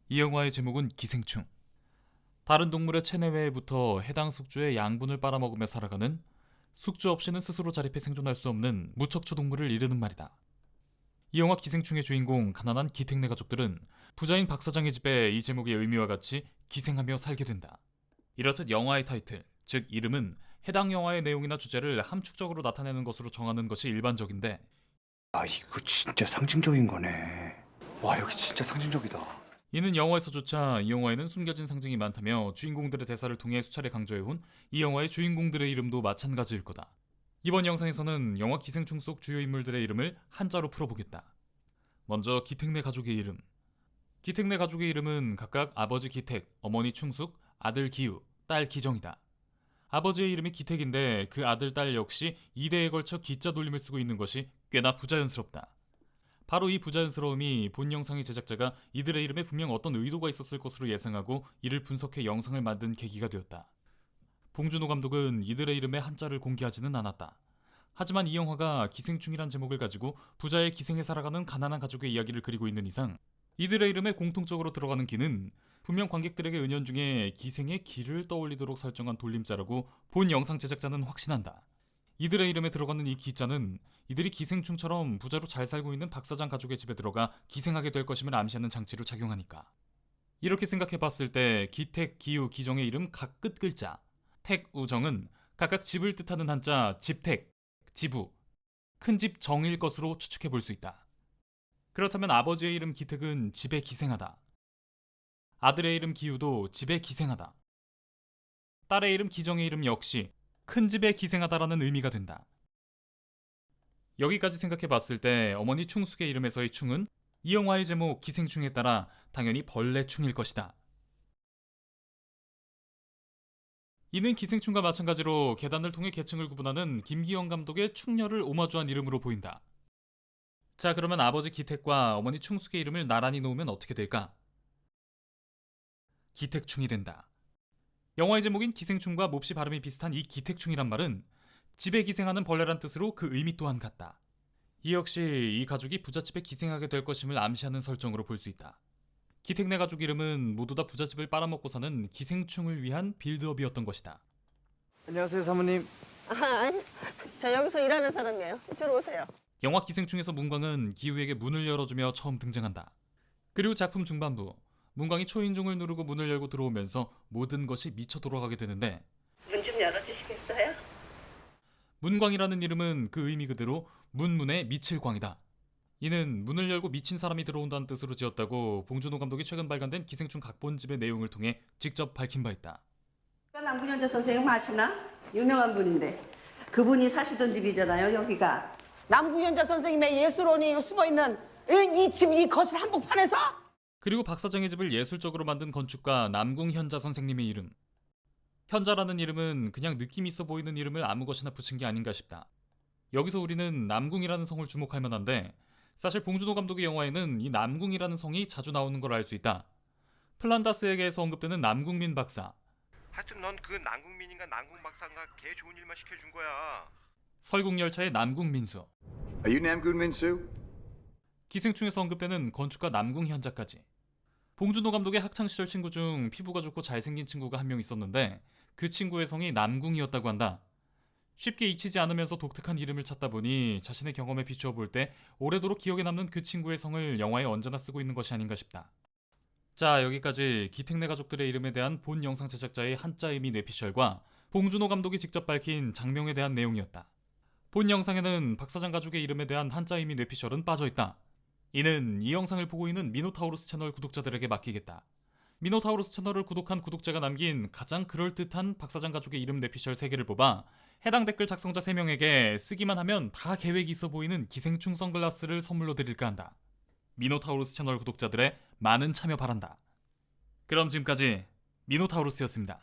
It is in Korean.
이 영화의 제목은 기생충. 다른 동물의 체내외부터 해당 숙주의 양분을 빨아먹으며 살아가는, 숙주 없이는 스스로 자립해 생존할 수 없는 무척추 동물을 이르는 말이다. 이 영화 기생충의 주인공 가난한 기택네 가족들은 부자인 박 사장의 집에 이 제목의 의미와 같이 기생하며 살게 된다. 이렇듯 영화의 타이틀, 즉 이름은 해당 영화의 내용이나 주제를 함축적으로 나타내는 것으로 정하는 것이 일반적인데, 아, 이거 진짜 상징적인 거네. 와, 여기 진짜 상징적이다. 이는 영화에서조차 이 영화에는 숨겨진 상징이 많다며 주인공들의 대사를 통해 수차례 강조해온 이 영화의 주인공들의 이름도 마찬가지일 거다. 이번 영상에서는 영화 기생충 속 주요 인물들의 이름을 한자로 풀어보겠다. 먼저 기택네 가족의 이름. 기택네 가족의 이름은 각각 아버지 기택, 어머니 충숙, 아들 기우, 딸 기정이다. 아버지의 이름이 기택인데 그 아들, 딸 역시 2대에 걸쳐 기자 돌림을 쓰고 있는 것이 꽤나 부자연스럽다. 바로 이 부자연스러움이 본 영상의 제작자가 이들의 이름에 분명 어떤 의도가 있었을 것으로 예상하고 이를 분석해 영상을 만든 계기가 되었다. 봉준호 감독은 이들의 이름의 한자를 공개하지는 않았다. 하지만 이 영화가 기생충이란 제목을 가지고 부자의 기생에 살아가는 가난한 가족의 이야기를 그리고 있는 이상, 이들의 이름에 공통적으로 들어가는 기는 분명 관객들에게 은연중에 기생의 기를 떠올리도록 설정한 돌림자라고 본 영상 제작자는 확신한다. 이들의 이름에 들어가는 이 기자는 이들이 기생충처럼 부자로 잘 살고 있는 박 사장 가족의 집에 들어가 기생하게 될 것임을 암시하는 장치로 작용하니까. 이렇게 생각해봤을 때 기택, 기우, 기정의 이름 각 끝 글자 택, 우정은 각각 집을 뜻하는 한자 집택, 지부, 큰 집 정일 것으로 추측해볼 수 있다. 그렇다면 아버지의 이름 기택은 집에 기생하다, 아들의 이름 기우도 집에 기생하다, 딸의 이름 기정의 이름 역시 큰 집에 기생하다라는 의미가 된다. 여기까지 생각해봤을 때 어머니 충숙의 이름에서의 충은 이 영화의 제목 기생충에 따라 당연히 벌레충일 것이다. 이는 기생충과 마찬가지로 계단을 통해 계층을 구분하는 김기영 감독의 충녀를 오마주한 이름으로 보인다. 자, 그러면 아버지 기택과 어머니 충숙의 이름을 나란히 놓으면 어떻게 될까? 기택충이 된다. 영화의 제목인 기생충과 몹시 발음이 비슷한 이 기택충이란 말은 집에 기생하는 벌레란 뜻으로 그 의미 또한 같다. 이 역시 이 가족이 부잣집에 기생하게 될 것임을 암시하는 설정으로 볼 수 있다. 기택네 가족 이름은 모두 다 부잣집을 빨아먹고 사는 기생충을 위한 빌드업이었던 것이다. 안녕하세요, 사모님. 아니, 저 여기서 일하는 사람이에요. 이쪽으로 오세요. 영화 기생충에서 문광은 기우에게 문을 열어주며 처음 등장한다. 그리고 작품 중반부, 문광이 초인종을 누르고 문을 열고 들어오면서 모든 것이 미쳐 돌아가게 되는데, 문 좀 열어주시겠어요? 문광이라는 이름은 그 의미 그대로 문문에 미칠 광이다. 이는 문을 열고 미친 사람이 들어온다는 뜻으로 지었다고 봉준호 감독이 최근 발간된 기생충 각본집의 내용을 통해 직접 밝힌 바 있다. 남궁현자 선생님 아시나? 유명한 분인데 그분이 사시던 집이잖아요, 여기가. 남구현자 선생님의 예술원이 숨어있는 이 집, 이 거실 한복판에서? 그리고 박 사장의 집을 예술적으로 만든 건축가 남궁현자 선생님의 이름. 현자라는 이름은 그냥 느낌 있어 보이는 이름을 아무 것이나 붙인 게 아닌가 싶다. 여기서 우리는 남궁이라는 성을 주목할 만한데, 사실 봉준호 감독의 영화에는 이 남궁이라는 성이 자주 나오는 걸 알 수 있다. 플란다스에게서 언급되는 남궁민 박사, 하여튼 넌 그 남궁민인가 남궁 박사인가 개 좋은 일만 시켜준 거야. 설국열차의 남궁민수, Are you Namgoon Minsu? 기생충에서 언급되는 건축가 남궁현자까지. 봉준호 감독의 학창시절 친구 중 피부가 좋고 잘생긴 친구가 한 명 있었는데 그 친구의 성이 남궁이었다고 한다. 쉽게 잊히지 않으면서 독특한 이름을 찾다 보니 자신의 경험에 비추어 볼 때 오래도록 기억에 남는 그 친구의 성을 영화에 언제나 쓰고 있는 것이 아닌가 싶다. 자, 여기까지 기택네 가족들의 이름에 대한 본 영상 제작자의 한자 의미 뇌피셜과 봉준호 감독이 직접 밝힌 장명에 대한 내용이었다. 본 영상에는 박 사장 가족의 이름에 대한 한자 의미 뇌피셜은 빠져있다. 이는 이 영상을 보고 있는 미노타우루스 채널 구독자들에게 맡기겠다. 미노타우루스 채널을 구독한 구독자가 남긴 가장 그럴듯한 박 사장 가족의 이름 뇌피셜 3개를 뽑아 해당 댓글 작성자 3명에게 쓰기만 하면 다 계획이 있어 보이는 기생충 선글라스를 선물로 드릴까 한다. 미노타우루스 채널 구독자들의 많은 참여 바란다. 그럼 지금까지 미노타우루스였습니다.